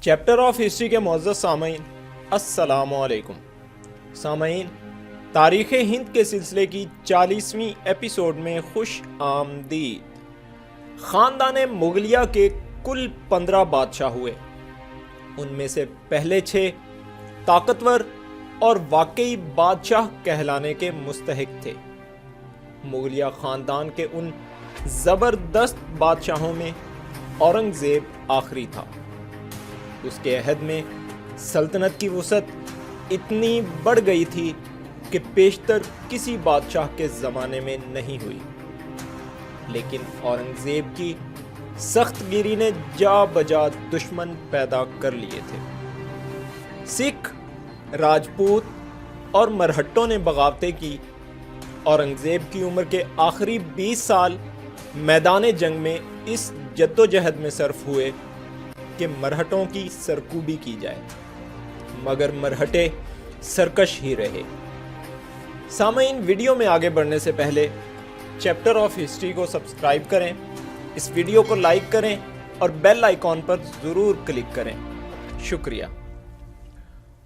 Chapter of history کے معزز سامعین، السلام علیکم۔ سامعین، تاریخ ہند کے سلسلے کی 40ویں ایپیسوڈ میں خوش آمدید۔ خاندان مغلیہ کے کل 15 بادشاہ ہوئے، ان میں سے پہلے 6 طاقتور اور واقعی بادشاہ کہلانے کے مستحق تھے۔ مغلیہ خاندان کے ان زبردست بادشاہوں میں اورنگزیب آخری تھا۔ اس کے عہد میں سلطنت کی وسعت اتنی بڑھ گئی تھی کہ پیشتر کسی بادشاہ کے زمانے میں نہیں ہوئی، لیکن اورنگزیب کی سخت گیری نے جا بجا دشمن پیدا کر لیے تھے۔ سکھ، راجپوت اور مرہٹوں نے بغاوتیں کی۔ اورنگزیب کی عمر کے آخری 20 سال میدان جنگ میں اس جدوجہد میں صرف ہوئے کہ مرہٹوں کی سرکوبی کی جائے، مگر مرہٹے سرکش ہی رہے۔ سامعین، ویڈیو میں آگے بڑھنے سے پہلے چیپٹر آف ہسٹری کو سبسکرائب کریں، اس ویڈیو کو لائک کریں اور بیل آئیکن پر ضرور کلک کریں۔ شکریہ۔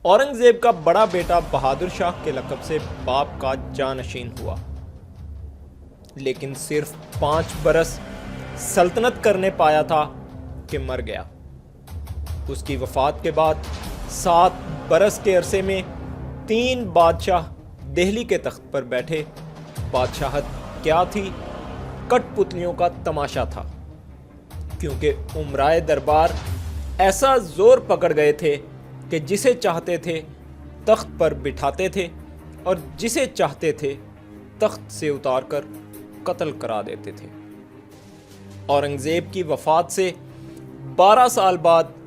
اورنگزیب کا بڑا بیٹا بہادر شاہ کے لقب سے باپ کا جانشین ہوا، لیکن صرف 5 برس سلطنت کرنے پایا تھا کہ مر گیا۔ اس کی وفات کے بعد 7 برس کے عرصے میں 3 بادشاہ دہلی کے تخت پر بیٹھے۔ بادشاہت کیا تھی؟ کٹ پتلیوں کا تماشا تھا، کیونکہ امرائے دربار ایسا زور پکڑ گئے تھے کہ جسے چاہتے تھے تخت پر بٹھاتے تھے اور جسے چاہتے تھے تخت سے اتار کر قتل کرا دیتے تھے۔ اورنگزیب کی وفات سے 12 سال بعد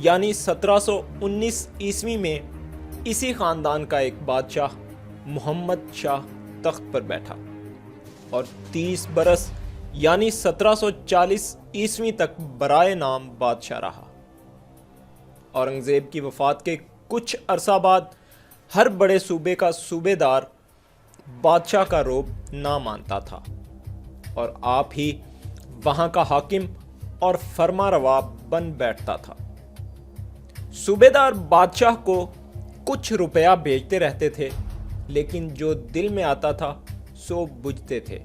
یعنی 1719 عیسوی میں اسی خاندان کا ایک بادشاہ محمد شاہ تخت پر بیٹھا اور 30 برس یعنی 1740 عیسوی تک برائے نام بادشاہ رہا۔ اورنگزیب کی وفات کے کچھ عرصہ بعد ہر بڑے صوبے کا صوبے دار بادشاہ کا رعب نہ مانتا تھا اور آپ ہی وہاں کا حاکم اور فرما روا بن بیٹھتا تھا۔ صوبے دار بادشاہ کو کچھ روپیہ بھیجتے رہتے تھے، لیکن جو دل میں آتا تھا سو بجھتے تھے۔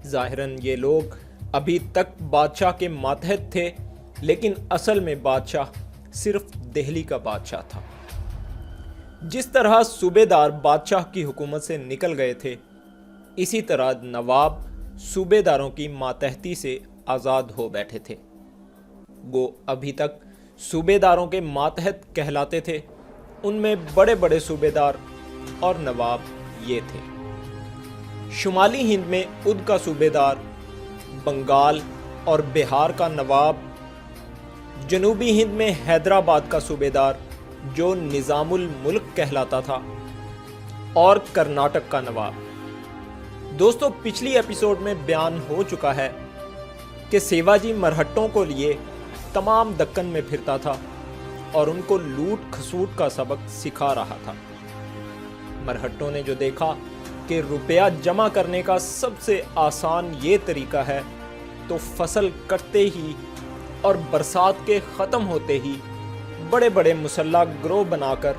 ظاہراً یہ لوگ ابھی تک بادشاہ کے ماتحت تھے، لیکن اصل میں بادشاہ صرف دہلی کا بادشاہ تھا۔ جس طرح صوبے دار بادشاہ کی حکومت سے نکل گئے تھے، اسی طرح نواب صوبے داروں کی ماتحتی سے آزاد ہو بیٹھے تھے۔ وہ ابھی تک صوبے داروں کے ماتحت کہلاتے تھے۔ ان میں بڑے بڑے صوبے دار اور نواب یہ تھے: شمالی ہند میں اودھ کا صوبے دار، بنگال اور بہار کا نواب، جنوبی ہند میں حیدرآباد کا صوبے دار جو نظام الملک کہلاتا تھا، اور کرناٹک کا نواب۔ دوستو، پچھلی ایپیسوڈ میں بیان ہو چکا ہے کہ سیواجی مرہٹوں کو لیے تمام دکن میں پھرتا تھا اور ان کو لوٹ کھسوٹ کا سبق سکھا رہا تھا۔ مرہٹوں نے جو دیکھا کہ روپیہ جمع کرنے کا سب سے آسان یہ طریقہ ہے، تو فصل کٹتے ہی اور برسات کے ختم ہوتے ہی بڑے بڑے مسلح گروہ بنا کر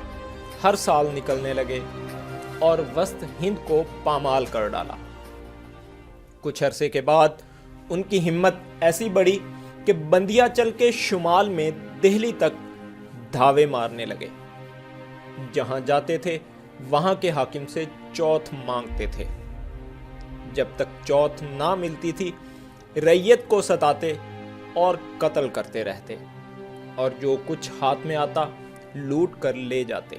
ہر سال نکلنے لگے اور وسط ہند کو پامال کر ڈالا۔ کچھ عرصے کے بعد ان کی ہمت ایسی بڑھی کہ بندیا چل کے شمال میں دہلی تک دھاوے مارنے لگے۔ جہاں جاتے تھے وہاں کے حاکم سے چوتھ مانگتے تھے۔ جب تک چوتھ نہ ملتی تھی، رعیت کو ستاتے اور قتل کرتے رہتے، اور جو کچھ ہاتھ میں آتا لوٹ کر لے جاتے۔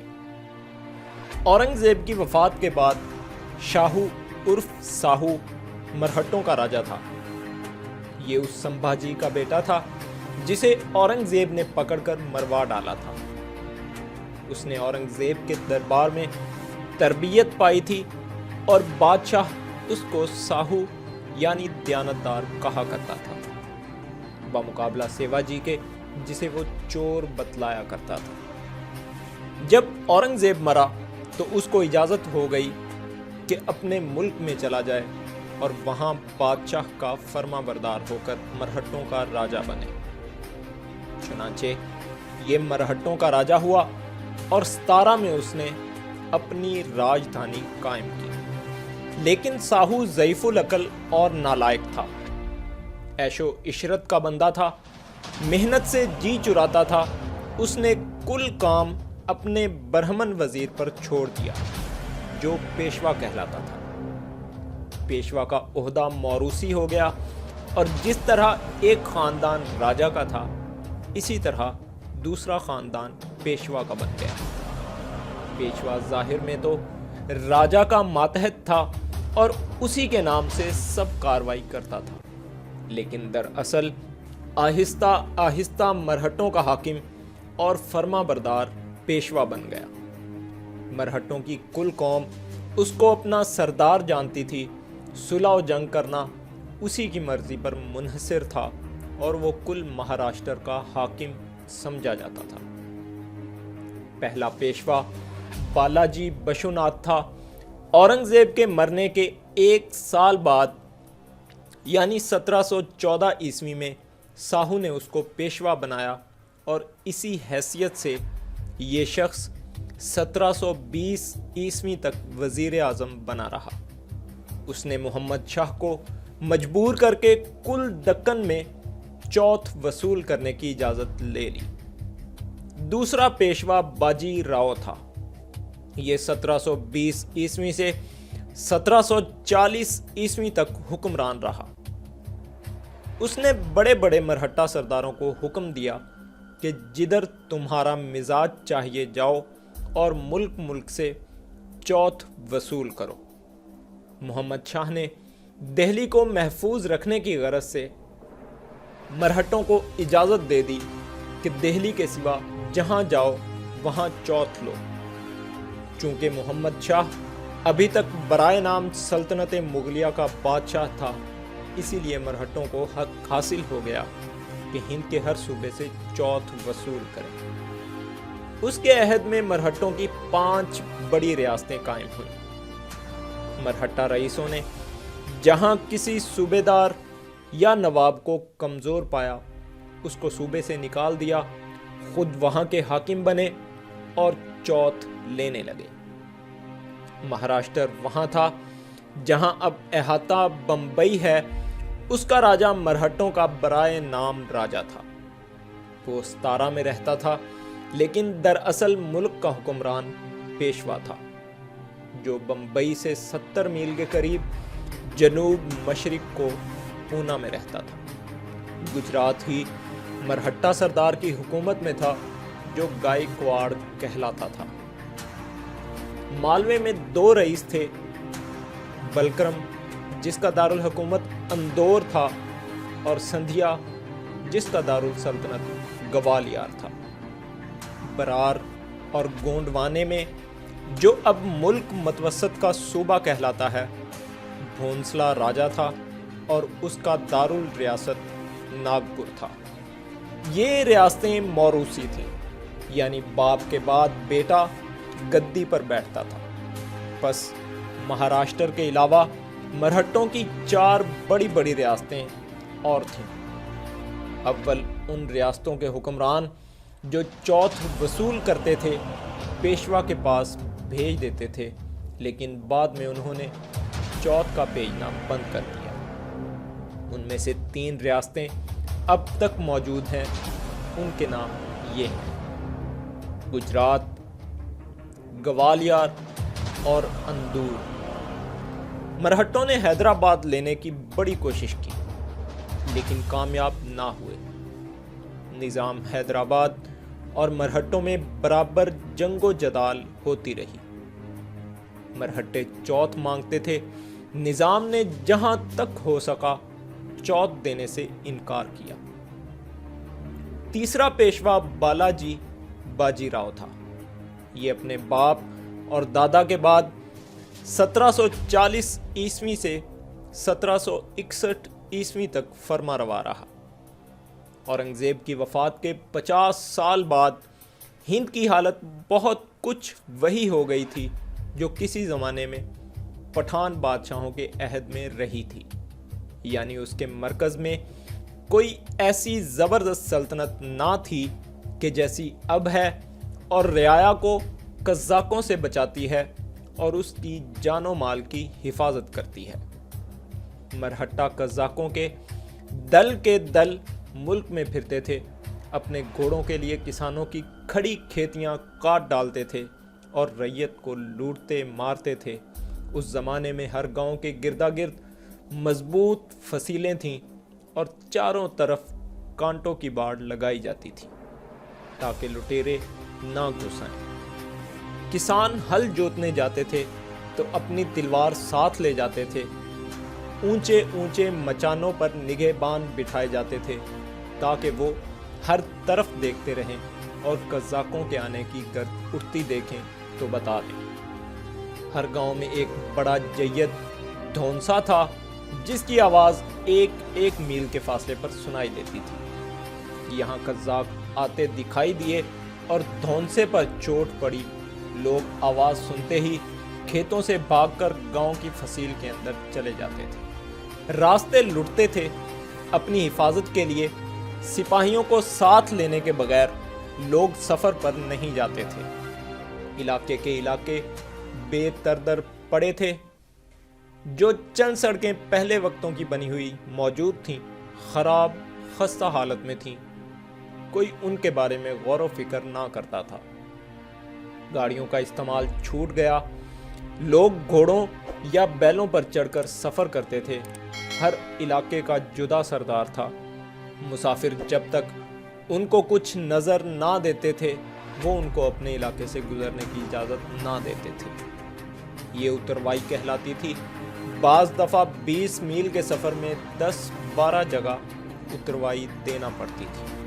اورنگزیب کی وفات کے بعد شاہو عرف ساہو مرہٹوں کا راجا تھا۔ یہ اس سمبھاجی کا بیٹا تھا جسے اورنگزیب نے پکڑ کر مروا ڈالا تھا۔ اس نے اورنگزیب کے دربار میں تربیت پائی تھی اور بادشاہ اس کو ساہو یعنی دیانتدار کہا کرتا تھا، بمقابلہ سیواجی کے جسے وہ چور بتلایا کرتا تھا۔ جب اورنگزیب مرا تو اس کو اجازت ہو گئی کہ اپنے ملک میں چلا جائے اور وہاں بادشاہ کا فرما بردار ہو کر مرہٹوں کا راجا بنے۔ چنانچہ یہ مرہٹوں کا راجہ ہوا اور 17 میں اس نے اپنی راجدھانی قائم کی۔ لیکن ساہو ضعیف العقل اور نالائق تھا، عیش و عشرت کا بندہ تھا، محنت سے جی چراتا تھا۔ اس نے کل کام اپنے برہمن وزیر پر چھوڑ دیا جو پیشوا کہلاتا تھا۔ پیشوا کا عہدہ موروثی ہو گیا، اور جس طرح ایک خاندان راجہ کا تھا، اسی طرح دوسرا خاندان پیشوا کا بن گیا۔ پیشوا ظاہر میں تو راجہ کا ماتحت تھا اور اسی کے نام سے سب کاروائی کرتا تھا، لیکن دراصل آہستہ آہستہ مرہٹوں کا حاکم اور فرما بردار پیشوا بن گیا۔ مرہٹوں کی کل قوم اس کو اپنا سردار جانتی تھی، صلح و جنگ کرنا اسی کی مرضی پر منحصر تھا، اور وہ کل مہاراشٹر کا حاکم سمجھا جاتا تھا۔ پہلا پیشوا بالاجی بشوناتھ تھا۔ اورنگزیب کے مرنے کے 1 سال بعد یعنی 1714 عیسوی میں ساہو نے اس کو پیشوا بنایا، اور اسی حیثیت سے یہ شخص 1720 عیسوی تک وزیر اعظم بنا رہا۔ اس نے محمد شاہ کو مجبور کر کے کل دکن میں چوتھ وصول کرنے کی اجازت لے لی۔ دوسرا پیشوا باجی راؤ تھا۔ یہ 1720 عیسوی سے 1740 عیسوی تک حکمران رہا۔ اس نے بڑے بڑے مرہٹہ سرداروں کو حکم دیا کہ جدھر تمہارا مزاج چاہیے جاؤ اور ملک سے چوتھ وصول کرو۔ محمد شاہ نے دہلی کو محفوظ رکھنے کی غرض سے مرہٹوں کو اجازت دے دی کہ دہلی کے سوا جہاں جاؤ وہاں چوتھ لو۔ چونکہ محمد شاہ ابھی تک برائے نام سلطنت مغلیہ کا بادشاہ تھا، اسی لیے مرہٹوں کو حق حاصل ہو گیا کہ ہند کے ہر صوبے سے چوتھ وصول کریں۔ اس کے عہد میں مرہٹوں کی 5 بڑی ریاستیں قائم ہوئیں۔ مرہٹہ رئیسوں نے جہاں کسی صوبے دار یا نواب کو کمزور پایا، اس کو صوبے سے نکال دیا، خود وہاں کے حاکم بنے اور چوتھ لینے لگے۔ مہاراشٹر وہاں تھا جہاں اب احاطہ بمبئی ہے، اس کا راجہ مرہٹوں کا برائے نام راجہ تھا۔ وہ 17 میں رہتا تھا، لیکن دراصل ملک کا حکمران پیشوا تھا، جو بمبئی سے 70 میل کے قریب جنوب مشرق کو پونا میں رہتا تھا۔ گجرات ہی مرہٹہ سردار کی حکومت میں تھا، جو گائیکواڑ کہلاتا تھا۔ مالوے میں 2 رئیس تھے، بلکرم جس کا دارالحکومت اندور تھا، اور سندھیا جس کا دارالسلطنت گوالیار تھا۔ برار اور گونڈوانے میں، جو اب ملک متوسط کا صوبہ کہلاتا ہے، بھونسلا راجہ تھا اور اس کا دارالریاست ناگپور تھا۔ یہ ریاستیں موروثی تھیں، یعنی باپ کے بعد بیٹا گدی پر بیٹھتا تھا۔ پس مہاراشٹر کے علاوہ مرہٹوں کی 4 بڑی بڑی ریاستیں اور تھیں۔ اول ان ریاستوں کے حکمران جو چوتھ وصول کرتے تھے پیشوا کے پاس بھیج دیتے تھے، لیکن بعد میں انہوں نے چوتھ کا بھیجنا بند کر دیا۔ ان میں سے 3 ریاستیں اب تک موجود ہیں، ان کے نام یہ ہیں: گجرات، گوالیار اور اندور۔ مرہٹوں نے حیدرآباد لینے کی بڑی کوشش کی، لیکن کامیاب نہ ہوئے۔ نظام حیدرآباد اور مرہٹوں میں برابر جنگ و جدال ہوتی رہی۔ مرہٹے چوتھ مانگتے تھے، نظام نے جہاں تک ہو سکا چوتھ دینے سے انکار کیا۔ تیسرا پیشوا بالاجی باجی راؤ تھا۔ یہ اپنے باپ اور دادا کے بعد 1740 عیسوی سے 1761 عیسوی تک فرما روا رہا۔ اورنگزیب کی وفات کے 50 سال بعد ہند کی حالت بہت کچھ وہی ہو گئی تھی جو کسی زمانے میں پٹھان بادشاہوں کے عہد میں رہی تھی، یعنی اس کے مرکز میں کوئی ایسی زبردست سلطنت نہ تھی کہ جیسی اب ہے اور رعایا کو قزاقوں سے بچاتی ہے اور اس کی جان و مال کی حفاظت کرتی ہے۔ مرہٹہ قزاقوں کے دل ملک میں پھرتے تھے، اپنے گھوڑوں کے لیے کسانوں کی کھڑی کھیتیاں کاٹ ڈالتے تھے اور رعیت کو لوٹتے مارتے تھے۔ اس زمانے میں ہر گاؤں کے گردا گرد مضبوط فصیلیں تھیں اور چاروں طرف کانٹوں کی باڑ لگائی جاتی تھی تاکہ لٹیرے نہ گھسائیں۔ کسان ہل جوتنے جاتے تھے تو اپنی تلوار ساتھ لے جاتے تھے۔ اونچے اونچے مچانوں پر نگہبان بٹھائے جاتے تھے تاکہ وہ ہر طرف دیکھتے رہیں اور قزاقوں کے آنے کی گرد اٹھتی دیکھیں تو بتا دیں۔ ہر گاؤں میں ایک بڑا جید دھونسا تھا جس کی آواز ایک میل کے فاصلے پر سنائی دیتی تھی۔ یہاں قزاق آتے دکھائی دیے اور دھونسے پر چوٹ پڑی۔ لوگ آواز سنتے ہی کھیتوں سے بھاگ کر گاؤں کی فصیل کے اندر چلے جاتے تھے۔ راستے لٹتے تھے۔ اپنی حفاظت کے لیے سپاہیوں کو ساتھ لینے کے بغیر لوگ سفر پر نہیں جاتے تھے۔ علاقے کے علاقے بے تردر پڑے تھے۔ جو چند سڑکیں پہلے وقتوں کی بنی ہوئی موجود تھیں خراب خستہ حالت میں تھیں۔ کوئی ان کے بارے میں غور و فکر نہ کرتا تھا۔ گاڑیوں کا استعمال چھوٹ گیا۔ لوگ گھوڑوں یا بیلوں پر چڑھ کر سفر کرتے تھے۔ ہر علاقے کا جدا سردار تھا۔ مسافر جب تک ان کو کچھ نظر نہ دیتے تھے وہ ان کو اپنے علاقے سے گزرنے کی اجازت نہ دیتے تھے۔ یہ اتروائی کہلاتی تھی۔ بعض دفعہ 20 میل کے سفر میں 10-12 جگہ اتروائی دینا پڑتی تھی۔